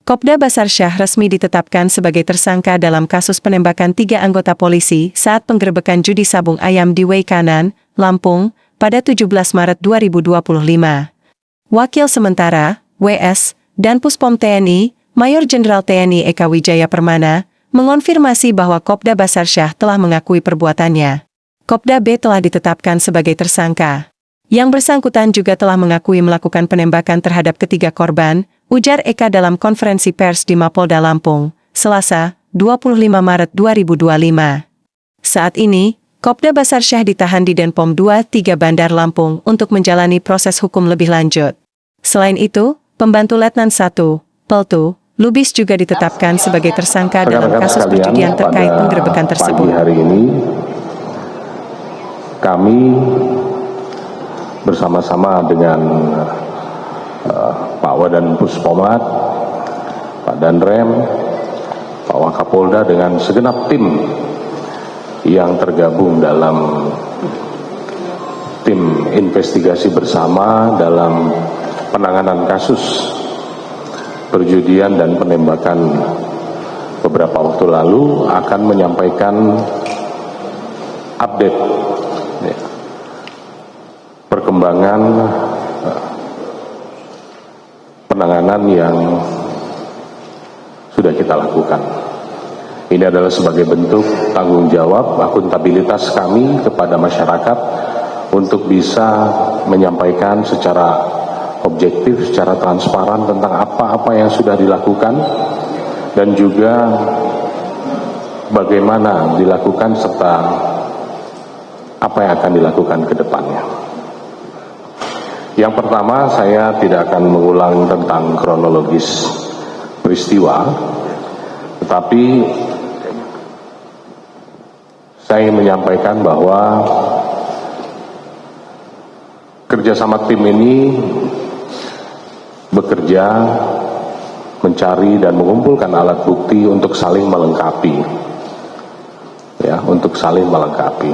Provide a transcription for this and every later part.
Kopda Basarsyah resmi ditetapkan sebagai tersangka dalam kasus penembakan 3 anggota polisi saat penggerebekan judi sabung ayam di Weikanan, Lampung, pada 17 Maret 2025. Wakil Sementara, WS, dan Puspom TNI, Mayor Jenderal TNI Eka Wijaya Permana, mengonfirmasi bahwa Kopda Basarsyah telah mengakui perbuatannya. Kopda B telah ditetapkan sebagai tersangka. Yang bersangkutan juga telah mengakui melakukan penembakan terhadap ketiga korban, ujar Eka dalam konferensi pers di Mapolda Lampung, Selasa, 25 Maret 2025. Saat ini, Kopda Basarsyah ditahan di Denpom 23 Bandar Lampung untuk menjalani proses hukum lebih lanjut. Selain itu, Pembantu Letnan 1, Peltu, Lubis juga ditetapkan sebagai tersangka dalam kasus perjudian terkait penggerebekan tersebut. Pagi hari ini, kami bersama-sama dengan Pak Wadan Puspomat, Pak Danrem, Pak Wakapolda dengan segenap tim yang tergabung dalam tim investigasi bersama dalam penanganan kasus perjudian dan penembakan beberapa waktu lalu akan menyampaikan update perkembangan penanganan yang sudah kita lakukan. Ini adalah sebagai bentuk tanggung jawab, akuntabilitas kami kepada masyarakat untuk bisa menyampaikan secara objektif, secara transparan tentang apa-apa yang sudah dilakukan dan juga bagaimana dilakukan serta apa yang akan dilakukan ke depannya. Yang pertama, saya tidak akan mengulang tentang kronologis peristiwa, tetapi saya ingin menyampaikan bahwa kerjasama tim ini bekerja mencari dan mengumpulkan alat bukti untuk saling melengkapi, untuk saling melengkapi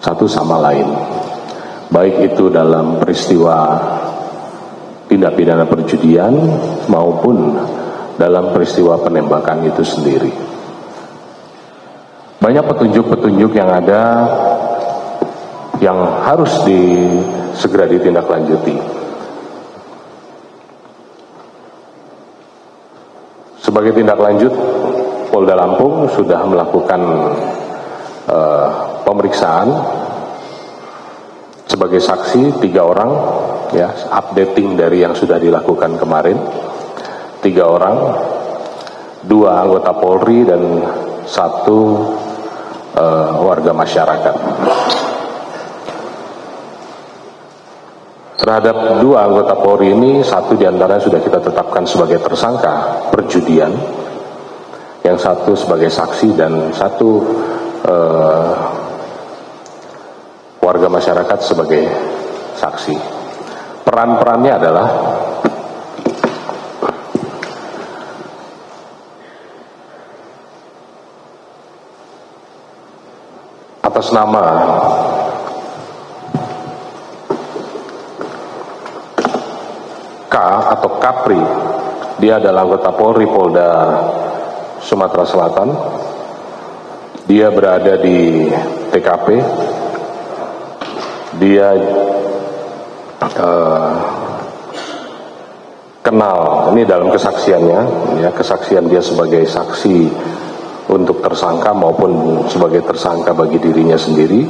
satu sama lain. Baik itu dalam peristiwa tindak pidana perjudian maupun dalam peristiwa penembakan itu sendiri. Banyak petunjuk-petunjuk yang ada yang harus segera ditindaklanjuti. Sebagai tindak lanjut, Polda Lampung sudah melakukan pemeriksaan sebagai saksi 3 orang, updating dari yang sudah dilakukan kemarin. 3 orang, 2 anggota Polri dan 1 warga masyarakat. Terhadap 2 anggota Polri ini, 1 diantaranya sudah kita tetapkan sebagai tersangka perjudian, yang 1 sebagai saksi dan 1 warga masyarakat sebagai saksi. Peran-perannya adalah atas nama K atau Kapri, dia adalah anggota Polri Polda Sumatera Selatan. Dia berada di TKP. Dia kenal, ini dalam kesaksiannya, kesaksian dia sebagai saksi untuk tersangka maupun sebagai tersangka bagi dirinya sendiri.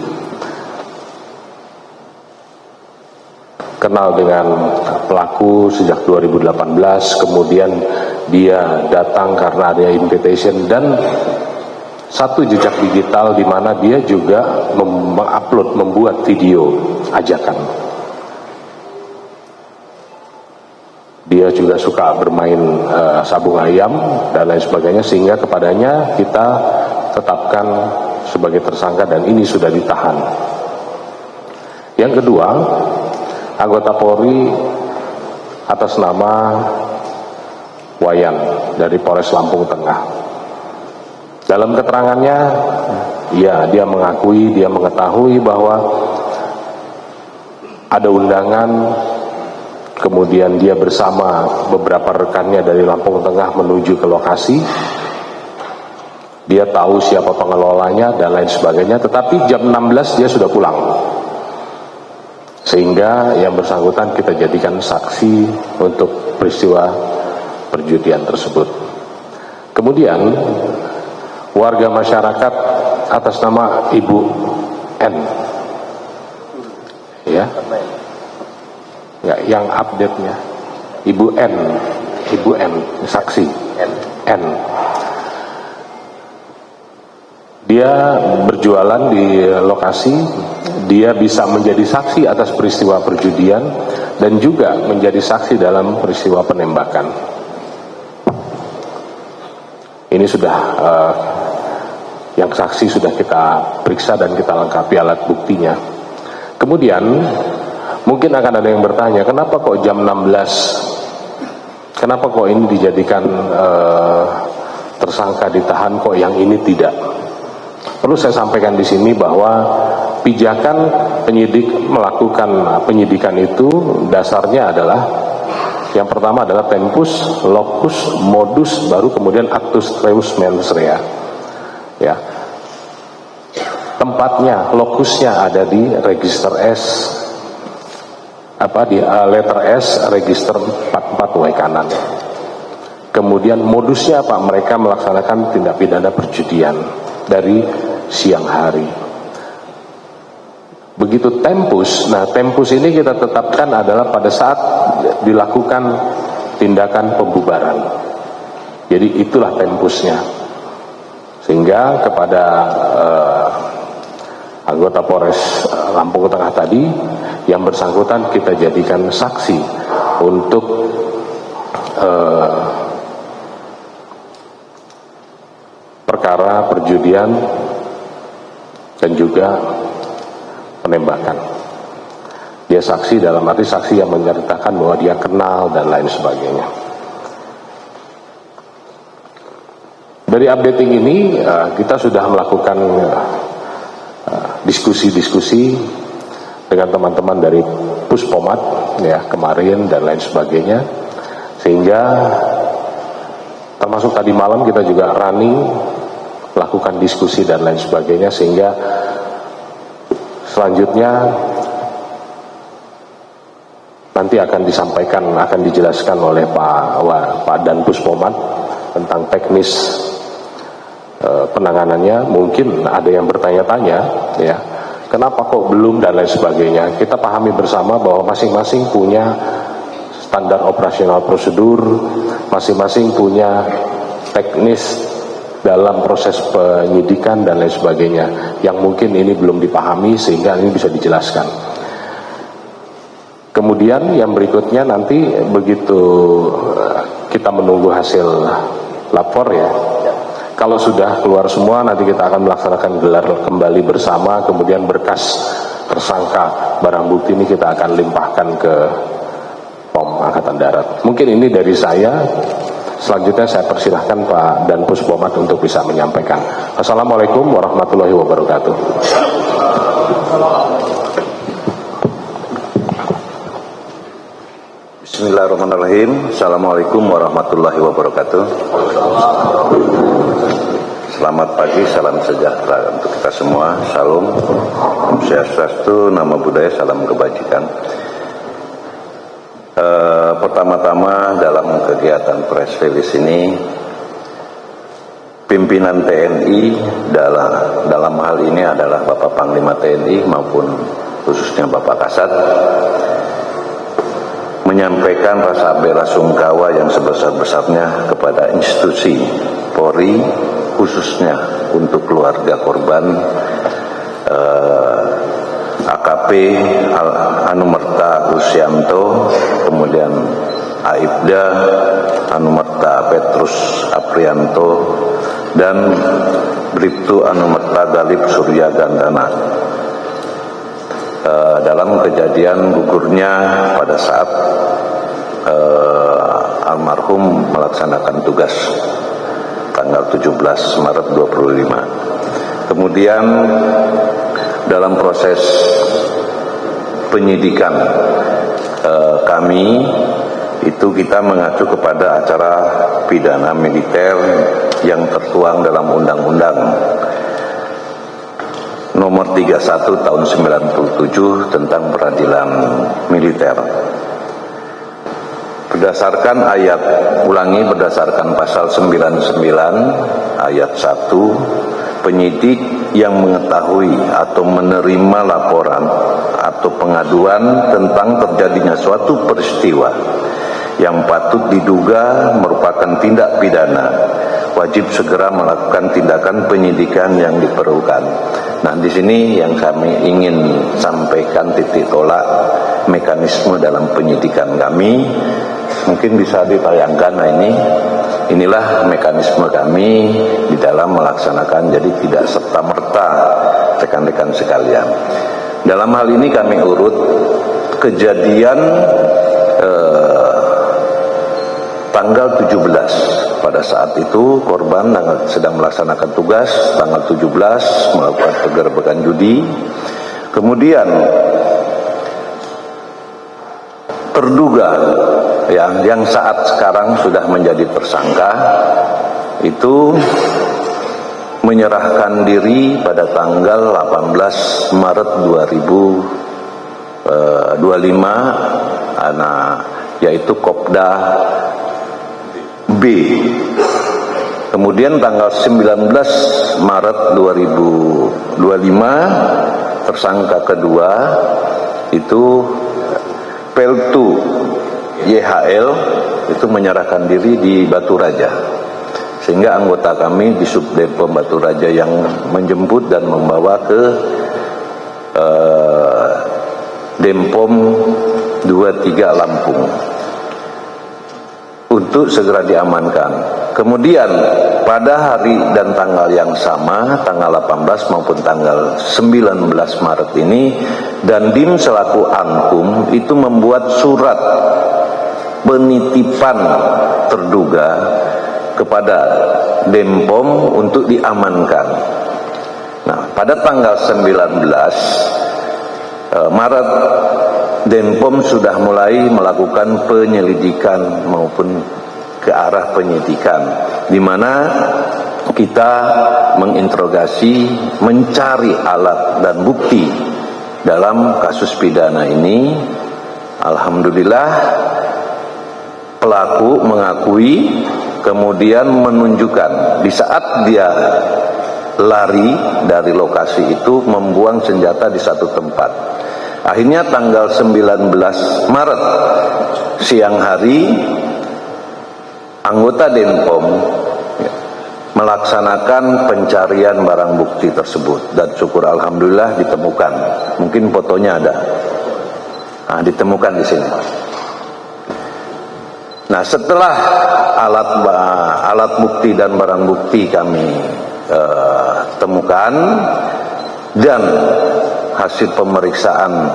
Kenal dengan pelaku sejak 2018, kemudian dia datang karena ada invitation dan 1 jejak digital di mana dia juga mengupload, membuat video ajakan. Dia juga suka bermain sabung ayam dan lain sebagainya, sehingga kepadanya kita tetapkan sebagai tersangka dan ini sudah ditahan. Yang kedua, anggota Polri atas nama Wayan dari Polres Lampung Tengah. Dalam keterangannya, dia mengakui, dia mengetahui bahwa ada undangan kemudian dia bersama beberapa rekannya dari Lampung Tengah menuju ke lokasi. Dia tahu siapa pengelolanya dan lain sebagainya, tetapi jam 16 dia sudah pulang. Sehingga yang bersangkutan kita jadikan saksi untuk peristiwa perjudian tersebut. Kemudian warga masyarakat atas nama Ibu N, ya, yang update-nya Ibu N saksi N. Dia berjualan di lokasi, dia bisa menjadi saksi atas peristiwa perjudian dan juga menjadi saksi dalam peristiwa penembakan. Ini sudah yang saksi sudah kita periksa dan kita lengkapi alat buktinya. Kemudian mungkin akan ada yang bertanya, kenapa kok jam 16? Kenapa kok ini dijadikan tersangka ditahan, kok yang ini tidak? Perlu saya sampaikan di sini bahwa pijakan penyidik melakukan penyidikan itu dasarnya adalah yang pertama adalah tempus, locus, modus, baru kemudian actus reus mens rea. Ya. Tempatnya, lokusnya ada di register S, di letter S register 44 W kanan. Kemudian modusnya apa? Mereka melaksanakan tindak pidana perjudian dari siang hari. Begitu tempus, nah tempus ini kita tetapkan adalah pada saat dilakukan tindakan pembubaran. Jadi itulah tempusnya. Sehingga kepada anggota Polres Lampung Tengah tadi yang bersangkutan kita jadikan saksi untuk perkara perjudian dan juga penembakan. Dia saksi dalam arti saksi yang menyertakan bahwa dia kenal dan lain sebagainya. Dari updating ini kita sudah melakukan diskusi-diskusi dengan teman-teman dari Puspomat ya kemarin dan lain sebagainya, sehingga termasuk tadi malam kita juga running lakukan diskusi dan lain sebagainya, sehingga selanjutnya nanti akan disampaikan, akan dijelaskan oleh Pak Dan Puspomat tentang teknis penanganannya. Mungkin ada yang bertanya-tanya ya, kenapa kok belum dan lain sebagainya. Kita pahami bersama bahwa masing-masing punya standar operasional prosedur, masing-masing punya teknis dalam proses penyidikan dan lain sebagainya, yang mungkin ini belum dipahami sehingga ini bisa dijelaskan. Kemudian yang berikutnya nanti begitu kita menunggu hasil lapor ya, kalau sudah keluar semua nanti kita akan melaksanakan gelar kembali bersama, kemudian berkas tersangka barang bukti ini kita akan limpahkan ke POM Angkatan Darat. Mungkin ini dari saya. Selanjutnya saya persilahkan Pak Dan Puspomat untuk bisa menyampaikan. Assalamualaikum warahmatullahi wabarakatuh. Bismillahirrahmanirrahim. Assalamualaikum warahmatullahi wabarakatuh. Selamat pagi, salam sejahtera untuk kita semua. Salam, Om Swastiastu, Namo Buddhaya, salam kebajikan. Pertama-tama dalam kegiatan press release ini, pimpinan TNI dalam hal ini adalah Bapak Panglima TNI maupun khususnya Bapak Kasat menyampaikan rasa bela sungkawa yang sebesar-besarnya kepada institusi Polri, khususnya untuk keluarga korban AKP Anumerta Rusyanto, kemudian Aibda Anumerta Petrus Aprianto, dan Bribtu Anumerta Galip Surya Gandana dalam kejadian gugurnya pada saat almarhum melaksanakan tugas tanggal 17 Maret 25. Kemudian dalam proses penyidikan kami itu kita mengacu kepada acara pidana militer yang tertuang dalam Undang-Undang Nomor 31 tahun 97 tentang peradilan militer. Berdasarkan berdasarkan pasal 99 ayat 1, penyidik yang mengetahui atau menerima laporan atau pengaduan tentang terjadinya suatu peristiwa yang patut diduga merupakan tindak pidana, wajib segera melakukan tindakan penyidikan yang diperlukan. Nah, di sini yang kami ingin sampaikan titik tolak mekanisme dalam penyidikan kami. Mungkin bisa ditayangkan. Nah, inilah mekanisme kami di dalam melaksanakan, jadi tidak serta-merta rekan-rekan sekalian. Dalam hal ini kami urut kejadian tanggal 17. Pada saat itu korban sedang melaksanakan tugas, tanggal 17 melakukan penggerbekan judi. Kemudian terduga yang saat sekarang sudah menjadi tersangka itu menyerahkan diri pada tanggal 18 Maret 2025 yaitu Kopda B. Kemudian tanggal 19 Maret 2025 tersangka kedua itu Peltu YHL itu menyerahkan diri di Batu Raja, sehingga anggota kami di Subdepom Batu Raja yang menjemput dan membawa ke Denpom 23 Lampung untuk segera diamankan. Kemudian pada hari dan tanggal yang sama, tanggal 18 maupun tanggal 19 Maret ini, Dandim selaku Ankum itu membuat surat penitipan terduga kepada Denpom untuk diamankan. Nah, pada tanggal 19 Maret, Denpom sudah mulai melakukan penyelidikan maupun ke arah penyidikan, di mana kita menginterogasi, mencari alat dan bukti dalam kasus pidana ini. Alhamdulillah pelaku mengakui, kemudian menunjukkan di saat dia lari dari lokasi itu membuang senjata di satu tempat. Akhirnya tanggal 19 Maret siang hari anggota Denpom melaksanakan pencarian barang bukti tersebut, dan syukur alhamdulillah ditemukan. Mungkin fotonya ada. Nah, ditemukan di sini. Nah, setelah alat bukti dan barang bukti kami temukan dan hasil pemeriksaan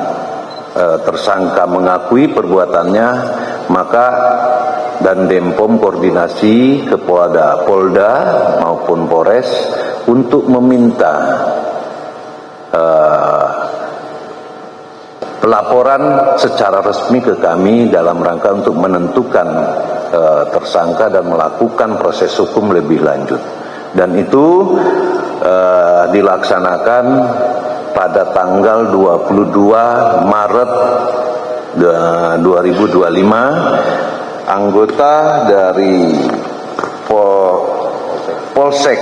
tersangka mengakui perbuatannya, maka dan Denpom koordinasi ke Polda maupun Polres untuk meminta pelaporan secara resmi ke kami dalam rangka untuk menentukan tersangka dan melakukan proses hukum lebih lanjut. Dan itu dilaksanakan pada tanggal 22 Maret 2025. Anggota dari Polsek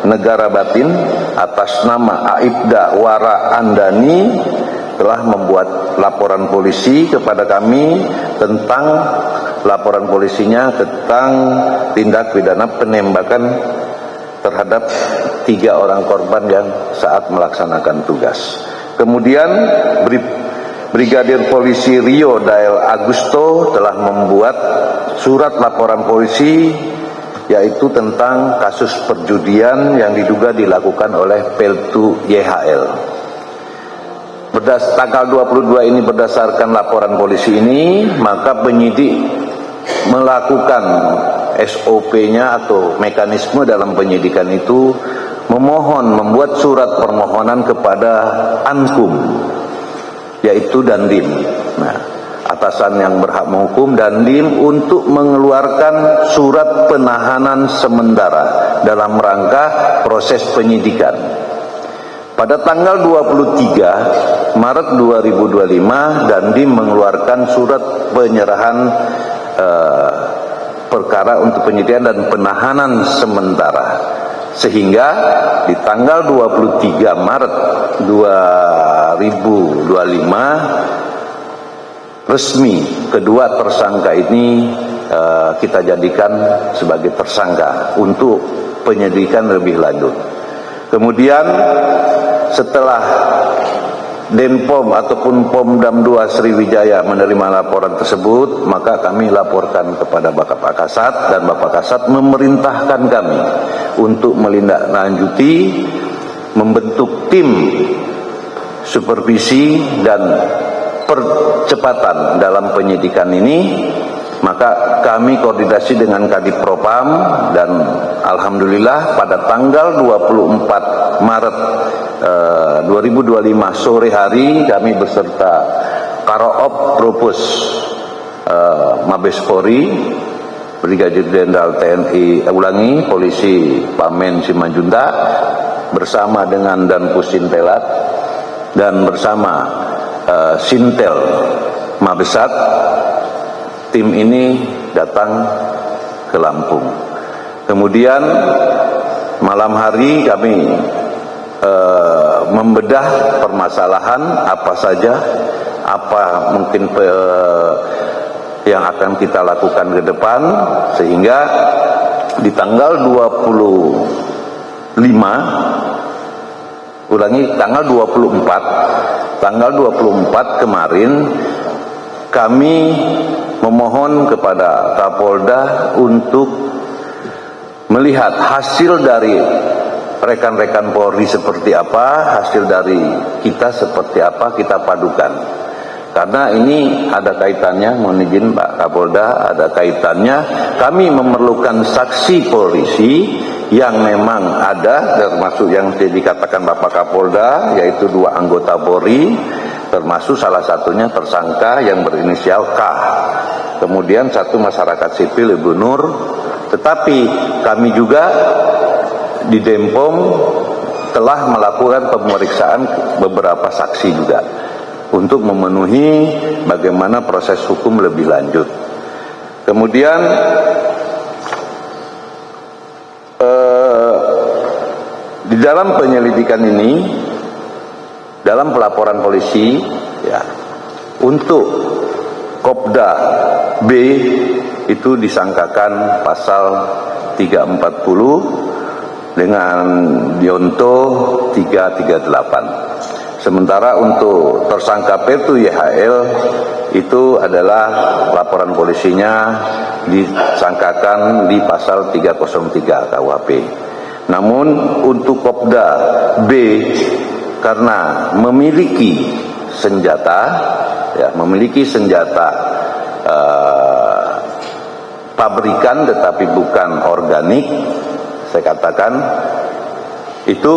Negara Batin atas nama Aibda Wara Andani telah membuat laporan polisi kepada kami tentang laporan polisinya tentang tindak pidana penembakan terhadap 3 orang korban yang saat melaksanakan tugas. Kemudian Brigadir Polisi Rio Dael Agusto telah membuat surat laporan polisi yaitu tentang kasus perjudian yang diduga dilakukan oleh Peltu YHL. Tanggal 22 ini berdasarkan laporan polisi ini, maka penyidik melakukan SOP-nya atau mekanisme dalam penyidikan itu membuat surat permohonan kepada Ankum yaitu Dandim. Nah, atasan yang berhak menghukum Dandim untuk mengeluarkan surat penahanan sementara dalam rangka proses penyidikan. Pada tanggal 23 Maret 2025, Dandim mengeluarkan surat penyerahan perkara untuk penyidikan dan penahanan sementara, sehingga di tanggal 23 Maret 2025 resmi kedua tersangka ini kita jadikan sebagai tersangka untuk penyelidikan lebih lanjut. Kemudian setelah Denpom ataupun Pomdam 2 Sriwijaya menerima laporan tersebut, maka kami laporkan kepada Bapak Kasat, dan Bapak Kasat memerintahkan kami untuk melindaklanjuti, membentuk tim supervisi dan percepatan dalam penyidikan ini. Maka kami koordinasi dengan Kadipropam, dan alhamdulillah pada tanggal 24 Maret 2025 sore hari kami beserta Karoop Propus Mabes Polri, Brigadir Jenderal TNI Polisi Pamen Simanjunta bersama dengan Danpus Sintelat dan bersama Sintel Mabesat, tim ini datang ke Lampung. Kemudian malam hari kami membedah permasalahan apa saja, apa mungkin yang akan kita lakukan ke depan, sehingga di tanggal 24 kemarin kami memohon kepada Kapolda untuk melihat hasil dari rekan-rekan Polri seperti apa, hasil dari kita seperti apa, kita padukan. Karena ini ada kaitannya, mohon izin Pak Kapolda, ada kaitannya kami memerlukan saksi polisi yang memang ada, termasuk yang dikatakan Bapak Kapolda, yaitu 2 anggota Polri, termasuk salah satunya tersangka yang berinisial K. Kemudian 1 masyarakat sipil Ibu Nur. Tetapi kami juga di Denpom telah melakukan pemeriksaan beberapa saksi juga untuk memenuhi bagaimana proses hukum lebih lanjut. Kemudian di dalam penyelidikan ini, dalam pelaporan polisi, ya, untuk Kopda B itu disangkakan pasal 340 dengan Dionto 338. Sementara untuk tersangka P2 YHL itu adalah laporan polisinya disangkakan di pasal 303 KUHP. Namun untuk Kopda B karena memiliki senjata, ya, pabrikan tetapi bukan organik, saya katakan itu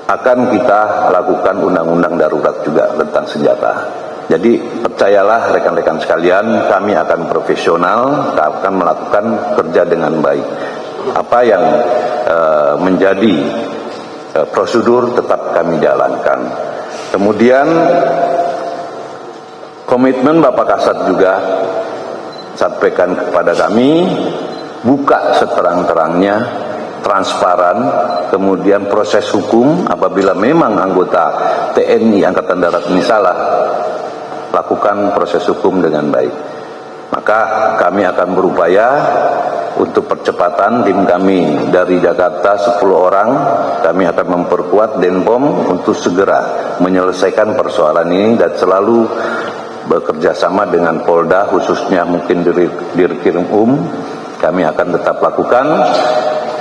akan kita lakukan undang-undang darurat juga tentang senjata. Jadi percayalah rekan-rekan sekalian, kami akan profesional, akan melakukan kerja dengan baik. Apa yang menjadi prosedur tetap kami jalankan. Kemudian komitmen Bapak Kasat juga sampaikan kepada kami, buka seterang-terangnya, transparan, kemudian proses hukum apabila memang anggota TNI Angkatan Darat ini salah, lakukan proses hukum dengan baik. Maka kami akan berupaya untuk percepatan. Tim kami dari Jakarta 10 orang, kami akan memperkuat Denpom untuk segera menyelesaikan persoalan ini dan selalu bekerja sama dengan Polda, khususnya mungkin Dirkrim kami akan tetap lakukan.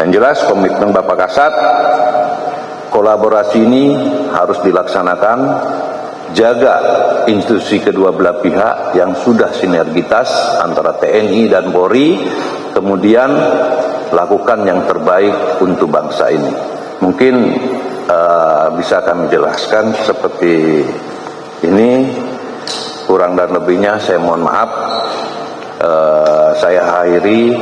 Yang jelas komitmen Bapak Kasat, kolaborasi ini harus dilaksanakan, jaga institusi kedua belah pihak yang sudah sinergitas antara TNI dan Polri, kemudian lakukan yang terbaik untuk bangsa ini. Mungkin bisa kami jelaskan seperti Ini kurang dan lebihnya saya mohon maaf. Saya akhiri.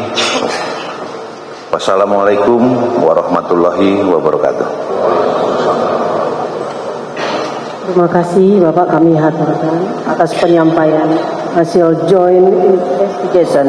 Wassalamualaikum warahmatullahi wabarakatuh. Terima kasih Bapak, kami haturkan atas penyampaian hasil joint investigation